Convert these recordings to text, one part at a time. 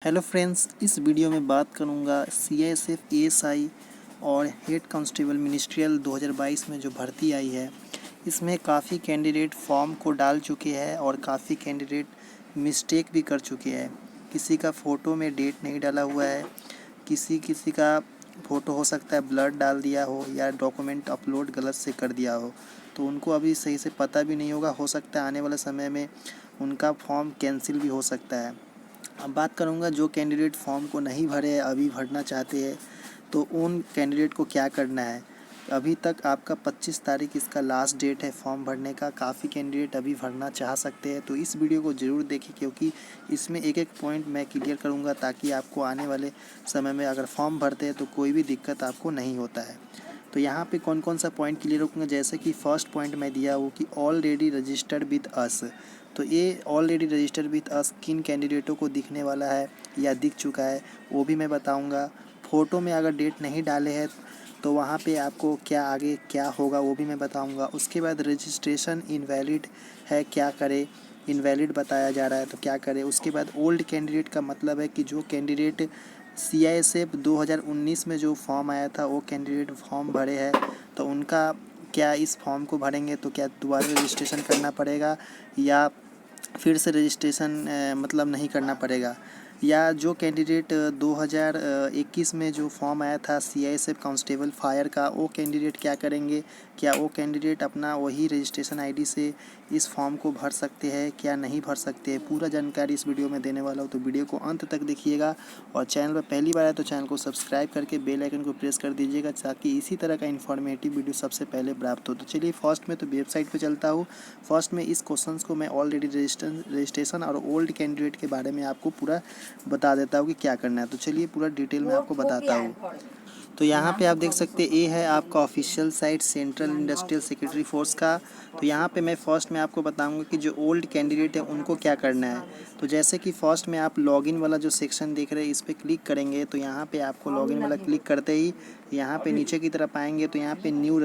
Hello friends, इस video में बात करूंगा सीआईएसएफ एएसआई और हेड कांस्टेबल मिनिस्ट्रियल 2022 में जो भर्ती आई है। इसमें काफ़ी कैंडिडेट फॉर्म को डाल चुके हैं और काफ़ी कैंडिडेट मिस्टेक भी कर चुके हैं। किसी का फ़ोटो में डेट नहीं डाला हुआ है, किसी किसी का फ़ोटो हो सकता है ब्लर डाल दिया हो या डॉक्यूमेंट अपलोड गलत से कर दिया हो, तो उनको अभी सही से पता भी नहीं होगा। हो सकता है आने वाले समय में उनका फॉर्म कैंसिल भी हो सकता है। अब बात करूंगा जो कैंडिडेट फॉर्म को नहीं भरे हैं, अभी भरना चाहते हैं, तो उन कैंडिडेट को क्या करना है। अभी तक आपका 25 तारीख इसका लास्ट डेट है फॉर्म भरने का। काफ़ी कैंडिडेट अभी भरना चाह सकते हैं, तो इस वीडियो को ज़रूर देखें क्योंकि इसमें एक एक पॉइंट मैं क्लियर करूंगा ताकि आपको आने वाले समय में अगर फॉर्म भरते हैं तो कोई भी दिक्कत आपको नहीं होता है। तो यहाँ पे कौन कौन सा पॉइंट क्लियर रखूँगा, जैसे कि फर्स्ट पॉइंट मैं दिया हूँ कि ऑलरेडी रजिस्टर्ड विद अस। तो ये ऑलरेडी रजिस्टर्ड विद अस किन कैंडिडेटों को दिखने वाला है या दिख चुका है वो भी मैं बताऊँगा। फ़ोटो में अगर डेट नहीं डाले हैं तो वहाँ पे आपको क्या आगे क्या होगा वो भी मैं बताऊँगा। उसके बाद रजिस्ट्रेशन इनवैलिड है, क्या करे। इनवैलिड बताया जा रहा है तो क्या करे। उसके बाद ओल्ड कैंडिडेट का मतलब है कि जो कैंडिडेट सीआईएसएफ 2019 में जो फॉर्म आया था वो कैंडिडेट फॉर्म भरे हैं, तो उनका क्या इस फॉर्म को भरेंगे तो क्या दोबारा रजिस्ट्रेशन करना पड़ेगा या फिर से रजिस्ट्रेशन मतलब नहीं करना पड़ेगा। या जो कैंडिडेट 2021 में जो फॉर्म आया था सीआईएसएफ कांस्टेबल फायर का, वो कैंडिडेट क्या करेंगे। क्या वो कैंडिडेट अपना वही रजिस्ट्रेशन आईडी से इस फॉर्म को भर सकते हैं क्या नहीं भर सकते हैं, पूरा जानकारी इस वीडियो में देने वाला हूँ। तो वीडियो को अंत तक देखिएगा और चैनल पर पहली बार आए तो चैनल को सब्सक्राइब करके बेल आइकन को प्रेस कर दीजिएगा ताकि इसी तरह का इन्फॉर्मेटिव वीडियो सबसे पहले प्राप्त हो। तो चलिए फर्स्ट में तो वेबसाइट पर चलता हूँ। फर्स्ट में इस क्वेश्चंस को मैं ऑलरेडी रजिस्ट्रेशन और ओल्ड कैंडिडेट के बारे में आपको पूरा बता देता हूँ कि क्या करना है। तो चलिए पूरा डिटेल में आपको बताता हूँ। तो यहाँ पे आप देख सकते हैं ये है आपका official site central industrial secretary force का। तो यहाँ पे मैं फर्स्ट में आपको बताऊंगा कि जो ओल्ड कैंडिडेट है उनको क्या करना है। तो जैसे कि फर्स्ट में आप लॉगिन वाला जो सेक्शन देख रहे हैं इस पर क्लिक करेंगे, तो यहाँ पे आपको लॉगिन वाला क्लिक करते ही यहाँ पे नीचे की तरफ आएंगे तो यहाँ पे न्यू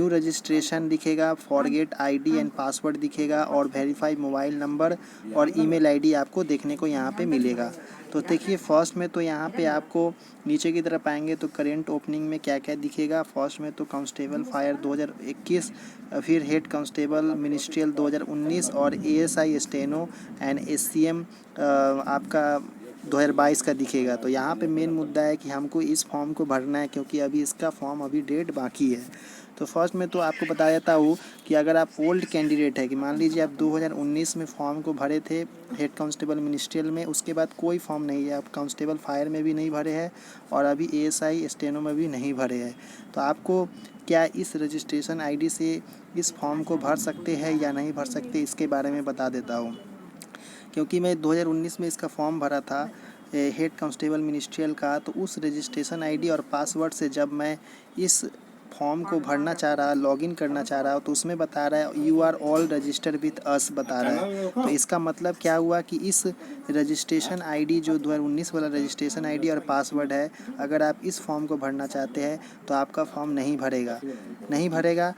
रजिस्ट्रेशन दिखेगा, फॉरगेट आईडी एंड पासवर्ड दिखेगा और वेरीफाई मोबाइल नंबर और ईमेल आईडी आपको देखने को यहाँ पे मिलेगा। तो देखिए फर्स्ट में तो यहाँ पे आपको नीचे की तरफ आएंगे तो करेंट ओपनिंग में क्या क्या दिखेगा। फर्स्ट में तो कांस्टेबल फायर 2021, फिर हेड कांस्टेबल मिनिस्ट्रियल 2019 और एएसआई स्टेनो एंड एससीएम आपका 2022 का दिखेगा। तो यहाँ पे मेन मुद्दा है कि हमको इस फॉर्म को भरना है क्योंकि अभी इसका फॉर्म अभी डेट बाकी है। तो फर्स्ट में तो आपको बता देता हूँ कि अगर आप ओल्ड कैंडिडेट है कि मान लीजिए आप 2019 में फॉर्म को भरे थे हेड कांस्टेबल मिनिस्ट्रियल में, उसके बाद कोई फॉर्म नहीं है, आप कांस्टेबल फायर में भी नहीं भरे हैं और अभी एएसआई स्टेनो में भी नहीं भरे हैं, तो आपको क्या इस रजिस्ट्रेशन आईडी से इस फॉर्म को भर सकते हैं या नहीं भर सकते इसके बारे में बता देता हूँ। क्योंकि मैं 2019 में इसका फॉर्म भरा था हेड कांस्टेबल मिनिस्ट्रियल का, तो उस रजिस्ट्रेशन आईडी और पासवर्ड से जब मैं इस फॉर्म को भरना चाह रहा, लॉगिन करना चाह रहा, तो उसमें बता रहा है you are all registered with us बता रहा है। तो इसका मतलब क्या हुआ कि इस रजिस्ट्रेशन आईडी जो 2019 वाला रजिस्ट्रेशन आईडी और पासवर्ड है, अगर आप इस फॉर्म को भरना चाहते हैं तो आपका फॉर्म नहीं भरेगा।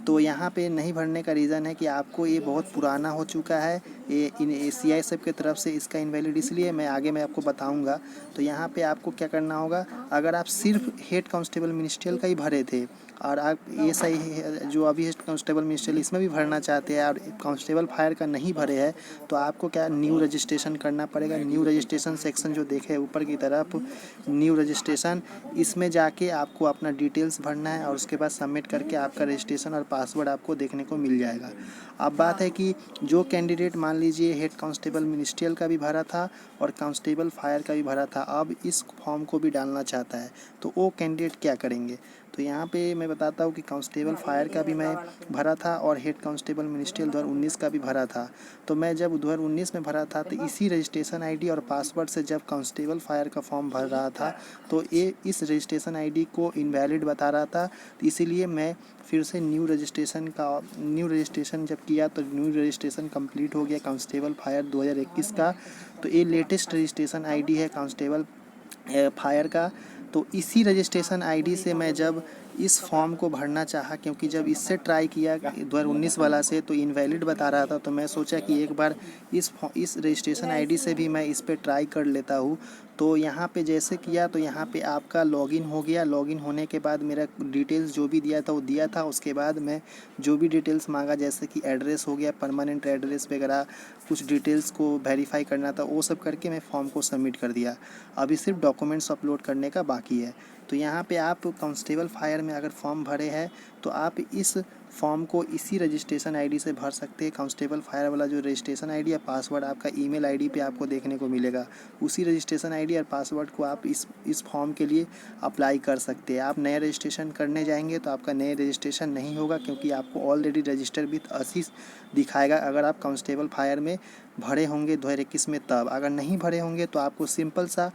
तो यहाँ पे नहीं भरने का रीज़न है कि आपको ये बहुत पुराना हो चुका है, ये इन सीआईएसएफ की तरफ से इसका इनवैलिड, इसलिए मैं आपको बताऊंगा। तो यहाँ पे आपको क्या करना होगा, अगर आप सिर्फ हेड कांस्टेबल मिनिस्ट्रियल का ही भरे थे और आप ये सही जो अभी हेड कांस्टेबल मिनिस्ट्रियल इसमें भी भरना चाहते हैं और कांस्टेबल फायर का नहीं भरे हैं, तो आपको क्या न्यू रजिस्ट्रेशन करना पड़ेगा। न्यू रजिस्ट्रेशन सेक्शन जो देखे ऊपर की तरफ न्यू रजिस्ट्रेशन, इसमें जाके आपको अपना डिटेल्स भरना है और उसके बाद सबमिट करके आपका रजिस्ट्रेशन और पासवर्ड आपको देखने को मिल जाएगा। अब बात है कि जो कैंडिडेट मान लीजिए हेड कांस्टेबल मिनिस्ट्रियल का भी भरा था और कांस्टेबल फायर का भी भरा था, अब इस फॉर्म को भी डालना चाहता है, तो वो कैंडिडेट क्या करेंगे। तो यहाँ पे मैं बताता हूँ कि कांस्टेबल फायर का भी मैं भरा था और हेड कांस्टेबल मिनिस्ट्रियल 2019 का भी भरा था। तो मैं जब 2019 में भरा था तो इसी रजिस्ट्रेशन आईडी और पासवर्ड से जब कांस्टेबल फायर का फॉर्म भर रहा था तो ये इस रजिस्ट्रेशन आईडी को इनवैलिड बता रहा था, तो इसीलिए मैं फिर से न्यू रजिस्ट्रेशन जब किया तो न्यू रजिस्ट्रेशन कंप्लीट हो गया कांस्टेबल फायर 2021 का। तो ये लेटेस्ट रजिस्ट्रेशन आईडी है कांस्टेबल फायर का। तो इसी रजिस्ट्रेशन आईडी से मैं जब इस फॉर्म को भरना चाहा, क्योंकि जब इससे ट्राई किया 2019 वाला से तो इनवैलिड बता रहा था, तो मैं सोचा कि एक बार इस रजिस्ट्रेशन आईडी से भी मैं इस पे ट्राई कर लेता हूँ। तो यहाँ पे जैसे किया तो यहाँ पे आपका लॉगिन हो गया। लॉगिन होने के बाद मेरा डिटेल्स जो भी दिया था वो दिया था। उसके बाद मैं जो भी डिटेल्स मांगा, जैसे कि एड्रेस हो गया, परमानेंट एड्रेस वगैरह, कुछ डिटेल्स को वेरीफाई करना था, वो सब करके मैं फॉर्म को सबमिट कर दिया। अभी सिर्फ डॉक्यूमेंट्स अपलोड करने का बाकी है। तो यहाँ पे आप कांस्टेबल फायर में अगर फॉर्म भरे हैं तो आप इस फॉर्म को इसी रजिस्ट्रेशन आईडी से भर सकते हैं। कांस्टेबल फायर वाला जो रजिस्ट्रेशन आईडी या पासवर्ड आपका ईमेल आईडी पे आपको देखने को मिलेगा, उसी रजिस्ट्रेशन आईडी और पासवर्ड को आप इस फॉर्म के लिए अप्लाई कर सकते हैं। आप नए रजिस्ट्रेशन करने जाएंगे तो आपका नए रजिस्ट्रेशन नहीं होगा, क्योंकि आपको ऑलरेडी रजिस्टर विथ असिस दिखाएगा अगर आप कांस्टेबल फायर में भरे होंगे 2021 में। तब अगर नहीं भरे होंगे तो आपको सिंपल सा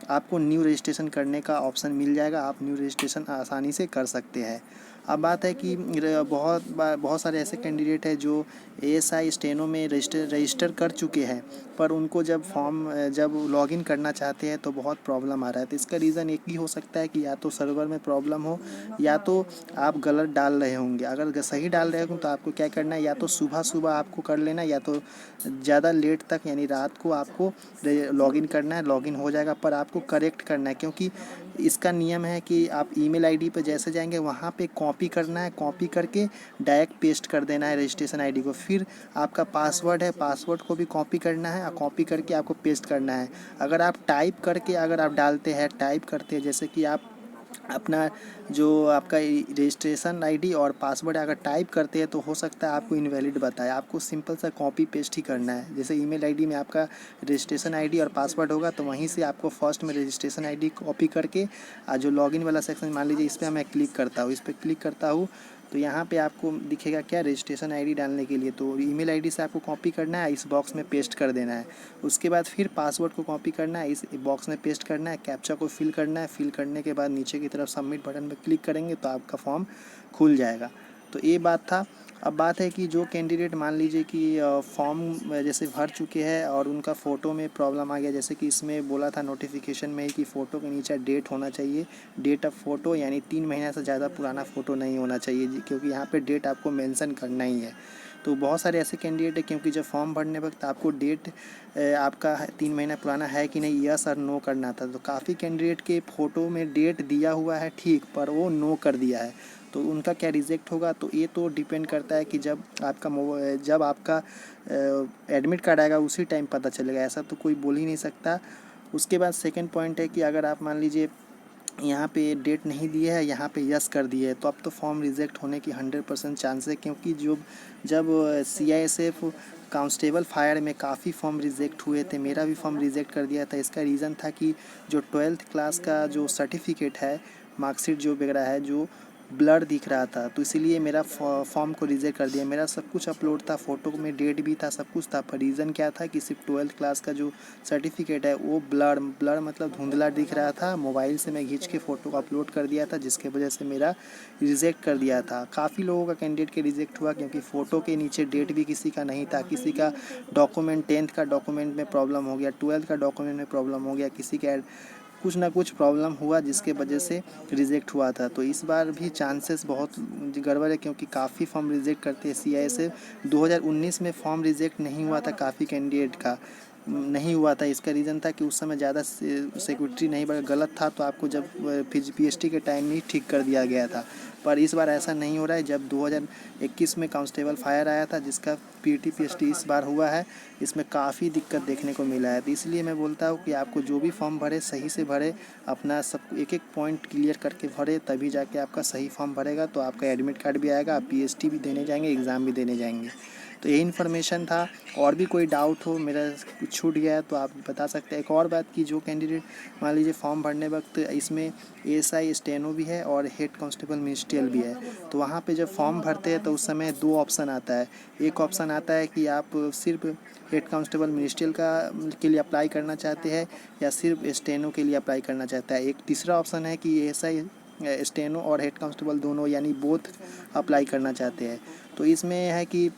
आपको न्यू रजिस्ट्रेशन करने का ऑप्शन मिल जाएगा। आप न्यू रजिस्ट्रेशन आसानी से कर सकते हैं। अब बात है कि बहुत सारे ऐसे कैंडिडेट हैं जो एएसआई स्टेनो में रजिस्टर कर चुके हैं, पर उनको जब लॉगिन करना चाहते हैं तो बहुत प्रॉब्लम आ रहा है। तो इसका रीज़न एक ही हो सकता है कि या तो सर्वर में प्रॉब्लम हो, या तो आप गलत डाल रहे होंगे। अगर सही डाल रहे हो तो आपको क्या करना है, या तो सुबह सुबह आपको कर लेना है, या तो ज़्यादा लेट तक यानी रात को आपको लॉगिन करना है। लॉगिन हो जाएगा, पर आपको करेक्ट करना है, क्योंकि इसका नियम है कि आप ईमेल आईडी पर जैसे जाएंगे वहाँ पे कॉपी करना है, कॉपी करके डायरेक्ट पेस्ट कर देना है रजिस्ट्रेशन आईडी को। फिर आपका पासवर्ड है, पासवर्ड को भी कॉपी करना है, कॉपी करके आपको पेस्ट करना है। अगर आप टाइप करके अगर आप डालते हैं, टाइप करते हैं, जैसे कि आप अपना जो आपका रजिस्ट्रेशन आईडी और पासवर्ड अगर टाइप करते हैं तो हो सकता है आपको इनवैलिड बताए। आपको सिंपल सा कॉपी पेस्ट ही करना है। जैसे ईमेल आईडी में आपका रजिस्ट्रेशन आईडी और पासवर्ड होगा, तो वहीं से आपको फर्स्ट में रजिस्ट्रेशन आईडी कॉपी करके जो लॉगिन वाला सेक्शन, मान लीजिए इस पर मैं क्लिक करता हूँ, इस पर क्लिक करता हूँ तो यहाँ पे आपको दिखेगा क्या, रजिस्ट्रेशन आईडी डालने के लिए। तो ईमेल आईडी से आपको कॉपी करना है, इस बॉक्स में पेस्ट कर देना है। उसके बाद फिर पासवर्ड को कॉपी करना है, इस बॉक्स में पेस्ट करना है, कैप्चा को फिल करना है। फिल करने के बाद नीचे की तरफ सबमिट बटन पर क्लिक करेंगे तो आपका फॉर्म खुल जाएगा। तो ये बात था। अब बात है कि जो कैंडिडेट मान लीजिए कि फॉर्म जैसे भर चुके हैं और उनका फ़ोटो में प्रॉब्लम आ गया, जैसे कि इसमें बोला था नोटिफिकेशन में कि फ़ोटो के नीचे डेट होना चाहिए, डेट ऑफ फ़ोटो, यानी 3 महीना से ज़्यादा पुराना फ़ोटो नहीं होना चाहिए, क्योंकि यहाँ पे डेट आपको मेंशन करना ही है। तो बहुत सारे ऐसे कैंडिडेट है, क्योंकि जब फॉर्म भरने वक्त आपको डेट आपका 3 महीना पुराना है कि नहीं, यस और नो करना था। तो काफ़ी कैंडिडेट के फ़ोटो में डेट दिया हुआ है ठीक, पर वो नो कर दिया है। तो उनका क्या रिजेक्ट होगा, तो ये तो डिपेंड करता है कि जब आपका एडमिट कार्ड आएगा उसी टाइम पता चलेगा, ऐसा तो कोई बोल ही नहीं सकता। उसके बाद सेकंड पॉइंट है कि अगर आप मान लीजिए यहाँ पे डेट नहीं दी है, यहाँ पे यस कर दिए है, तो अब तो फॉर्म रिजेक्ट होने की 100% चांस है। क्योंकि जब CISF कांस्टेबल फायर में काफ़ी फॉर्म रिजेक्ट हुए थे, मेरा भी फॉर्म रिजेक्ट कर दिया था। इसका रीज़न था कि जो 12th क्लास का जो सर्टिफिकेट है, मार्कशीट जो वगैरह है, जो ब्लर दिख रहा था, तो इसीलिए मेरा फॉर्म को रिजेक्ट कर दिया। मेरा सब कुछ अपलोड था, फ़ोटो में डेट भी था, सब कुछ था, पर रीज़न क्या था कि सिर्फ 12th क्लास का जो सर्टिफिकेट है वो ब्लर मतलब धुंधला दिख रहा था। मोबाइल से मैं खींच के फ़ोटो को अपलोड कर दिया था, जिसके वजह से मेरा रिजेक्ट कर दिया था। काफ़ी लोगों का कैंडिडेट के रिजेक्ट हुआ, क्योंकि फ़ोटो के नीचे डेट भी किसी का नहीं था। किसी का डॉक्यूमेंट 10th का डॉक्यूमेंट में प्रॉब्लम हो गया, 12th का डॉक्यूमेंट में प्रॉब्लम हो गया, किसी का कुछ ना कुछ प्रॉब्लम हुआ जिसके वजह से रिजेक्ट हुआ था। तो इस बार भी चांसेस बहुत गड़बड़ है, क्योंकि काफ़ी फॉर्म रिजेक्ट करते हैं। CISF 2019 में फॉर्म रिजेक्ट नहीं हुआ था, काफ़ी कैंडिडेट का नहीं हुआ था। इसका रीज़न था कि उस समय ज़्यादा सिक्योरिटी नहीं गलत था, तो आपको जब PST के टाइम में ठीक कर दिया गया था। पर इस बार ऐसा नहीं हो रहा है। जब 2021 में कांस्टेबल फायर आया था, जिसका PST इस बार हुआ है, इसमें काफ़ी दिक्कत देखने को मिला है। तो इसलिए मैं बोलता हूँ कि आपको जो भी फॉर्म भरे सही से भरे, अपना सब एक एक पॉइंट क्लियर करके भरे, तभी जाके आपका सही फॉर्म भरेगा तो आपका एडमिट कार्ड भी आएगा, आप PST भी देने जाएंगे, एग्ज़ाम भी देने जाएंगे। तो यही इन्फॉर्मेशन था। और भी कोई डाउट हो, मेरा कुछ छूट गया है तो आप बता सकते हैं। एक और बात की, जो कैंडिडेट मान लीजिए फॉर्म भरने वक्त इसमें ASI स्टेनो भी है और हेड कांस्टेबल मिनिस्ट्रियल भी है, तो वहाँ पे जब फॉर्म भरते हैं तो उस समय 2 ऑप्शन आता है। एक ऑप्शन आता है कि आप सिर्फ हेड कांस्टेबल मिनिस्ट्रियल के लिए अप्लाई करना चाहते हैं, या सिर्फ स्टेनो के लिए अप्लाई करना चाहता है। एक तीसरा ऑप्शन है कि ASI स्टेनो और हेड कांस्टेबल दोनों यानी बोथ अप्लाई करना चाहते हैं। तो इसमें है कि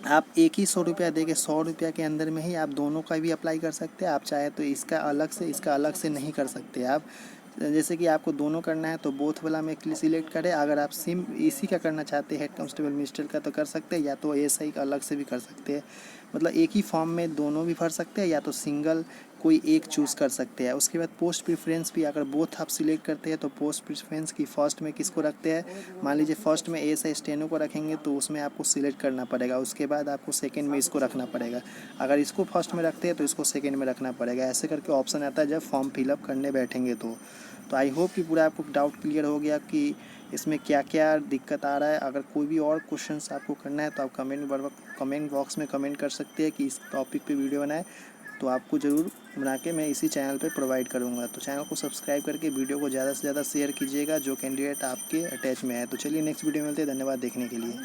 आप एक ही 100 रुपया दे के 100 रुपया के अंदर में ही आप दोनों का भी अप्लाई कर सकते हैं। आप चाहे तो इसका अलग से नहीं कर सकते आप, जैसे कि आपको दोनों करना है तो बोथ वाला में सिलेक्ट करें। अगर आप सिम इसी का करना चाहते हैं हेड कांस्टेबल मिनिस्टर का तो कर सकते हैं, या तो एएसआई का अलग से भी कर सकते हैं। मतलब एक ही फॉर्म में दोनों भी भर सकते हैं, या तो सिंगल कोई एक चूज़ कर सकते हैं। उसके बाद पोस्ट प्रेफरेंस भी अगर बोथ आप सिलेक्ट करते हैं तो पोस्ट प्रेफरेंस की फर्स्ट में किसको रखते हैं। मान लीजिए फर्स्ट में एएसआई स्टेनो को रखेंगे तो उसमें आपको सिलेक्ट करना पड़ेगा, उसके बाद आपको सेकंड में इसको रखना पड़ेगा। अगर इसको फर्स्ट में रखते हैं तो इसको सेकंड में रखना पड़ेगा। ऐसे करके ऑप्शन आता है जब फॉर्म फिलअप करने बैठेंगे तो आई होप कि पूरा आपको डाउट क्लियर हो गया कि इसमें क्या क्या दिक्कत आ रहा है। अगर कोई भी और क्वेश्चंस आपको करना है तो आप कमेंट बॉक्स में कमेंट कर सकते हैं कि इस टॉपिक पे वीडियो बनाए, तो आपको ज़रूर बना के मैं इसी चैनल पे प्रोवाइड करूँगा। तो चैनल को सब्सक्राइब करके वीडियो को ज़्यादा से ज़्यादा शेयर कीजिएगा जो कैंडिडेट आपके अटैच में है। तो चलिए नेक्स्ट वीडियो मिलते हैं। धन्यवाद देखने के लिए।